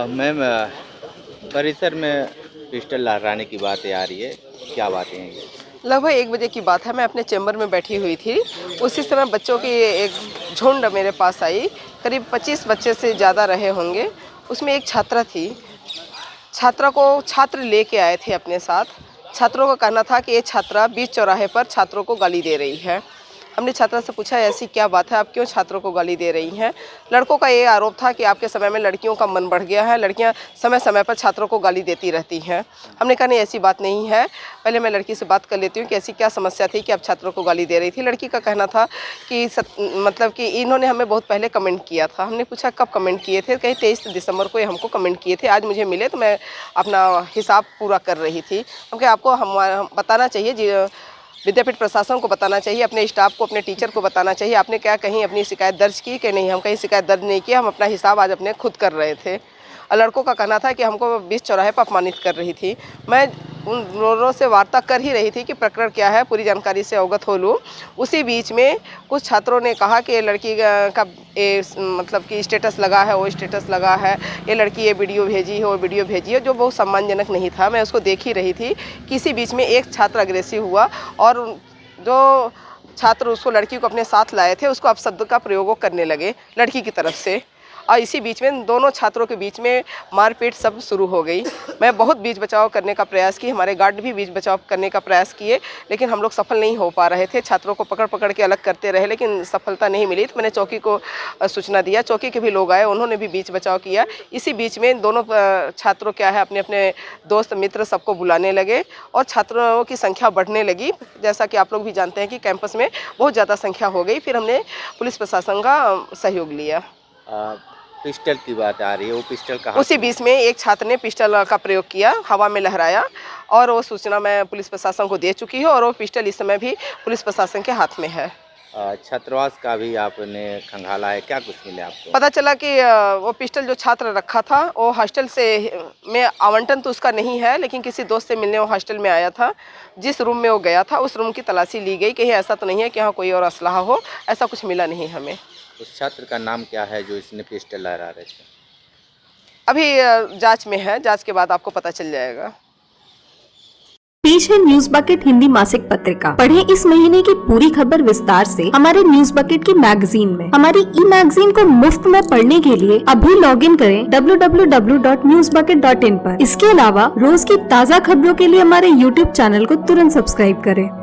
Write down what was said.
Ma'am, परिसर में pistol लहराने की बातें आ रही है, क्या बातें हैं ये? लगभग 1 बजे की बात है। मैं अपने चैम्बर में बैठी हुई थी। उसी समय बच्चों की एक झुंड मेरे पास आई। करीब 25 बच्चे से ज़्यादा रहे होंगे। उसमें एक छात्रा थी। छात्रा को छात्र लेके आए थे अपने साथ। छात्रों का कहना था कि ये छात्रा बीच चौराहे पर छात्रों को गाली दे रही है। हमने छात्रा से पूछा, ऐसी क्या बात है, आप क्यों छात्रों को गाली दे रही हैं? लड़कों का ये आरोप था कि आपके समय में लड़कियों का मन बढ़ गया है, लड़कियां समय समय पर छात्रों को गाली देती रहती हैं। हमने कहा नहीं, ऐसी बात नहीं है, पहले मैं लड़की से बात कर लेती हूँ कि ऐसी क्या समस्या थी कि आप छात्रों को गाली दे रही थी। लड़की का कहना था कि मतलब कि इन्होंने हमें बहुत पहले कमेंट किया था। हमने पूछा कब कमेंट किए थे? कहीं 23 दिसंबर को ये हमको कमेंट किए थे। आज मुझे मिले तो मैं अपना हिसाब पूरा कर रही थी। क्योंकि आपको हम बताना चाहिए, विद्यापीठ प्रशासन को बताना चाहिए, अपने स्टाफ को, अपने टीचर को बताना चाहिए आपने क्या कहीं अपनी शिकायत दर्ज की कि नहीं। हम कहीं शिकायत दर्ज नहीं किया, हम अपना हिसाब आज अपने खुद कर रहे थे। और लड़कों का कहना था कि हमको बीच चौराहे पर अपमानित कर रही थी। मैं उन लोगों से वार्ता कर ही रही थी कि प्रकरण क्या है, पूरी जानकारी से अवगत हो लूँ। उसी बीच में कुछ छात्रों ने कहा कि ये लड़की का मतलब कि स्टेटस लगा है, वो स्टेटस लगा है, ये लड़की ये वीडियो भेजी है, वो वीडियो भेजी है, जो बहुत सम्मानजनक नहीं था। मैं उसको देख ही रही थी। किसी बीच में एक छात्र अग्रेसिव हुआ और जो छात्र उसको लड़की को अपने साथ लाए थे उसको अपशब्द का प्रयोग करने लगे लड़की की तरफ से। और इसी बीच में दोनों छात्रों के बीच में मारपीट सब शुरू हो गई। मैं बहुत बीच बचाव करने का प्रयास की, हमारे गार्ड भी बीच बचाव करने का प्रयास किए, लेकिन हम लोग सफल नहीं हो पा रहे थे। छात्रों को पकड़ पकड़ के अलग करते रहे, लेकिन सफलता नहीं मिली। तो मैंने चौकी को सूचना दिया, चौकी के भी लोग आए, उन्होंने भी बीच बचाव किया। इसी बीच में दोनों छात्रों क्या है अपने अपने दोस्त मित्र सबको बुलाने लगे और छात्रों की संख्या बढ़ने लगी। जैसा कि आप लोग भी जानते हैं कि कैंपस में बहुत ज़्यादा संख्या हो गई। फिर हमने पुलिस प्रशासन का सहयोग लिया। पिस्टल की बात आ रही है, वो पिस्टल कहाँ उसी से? बीच में एक छात्र ने पिस्टल का प्रयोग किया, हवा में लहराया, और वो सूचना मैं पुलिस प्रशासन को दे चुकी हूँ और वो पिस्टल इस समय भी पुलिस प्रशासन के हाथ में है। छात्रावास का भी आपने खंगाला है, क्या कुछ मिले आपको? पता चला कि वो पिस्टल जो छात्र रखा था वो हॉस्टल से में आवंटन तो उसका नहीं है, लेकिन किसी दोस्त से मिलने वो हॉस्टल में आया था। जिस रूम में वो गया था उस रूम की तलाशी ली गई। कहीं ऐसा तो नहीं है कि यहाँ कोई और असलहा हो, ऐसा कुछ मिला नहीं हमें। उस छात्र का नाम क्या है जो इसने पिस्टल लहरा रहे थे? अभी जांच में है, जांच के बाद आपको पता चल जाएगा। पेश है न्यूज बकेट हिंदी मासिक पत्रिका। पढ़ें इस महीने की पूरी खबर विस्तार से हमारे न्यूज बकेट की मैगजीन में। हमारी ई मैगजीन को मुफ्त में पढ़ने के लिए अभी लॉगिन करें www.newsbucket.in पर। इसके अलावा रोज की ताज़ा खबरों के लिए हमारे YouTube चैनल को तुरंत सब्सक्राइब करें।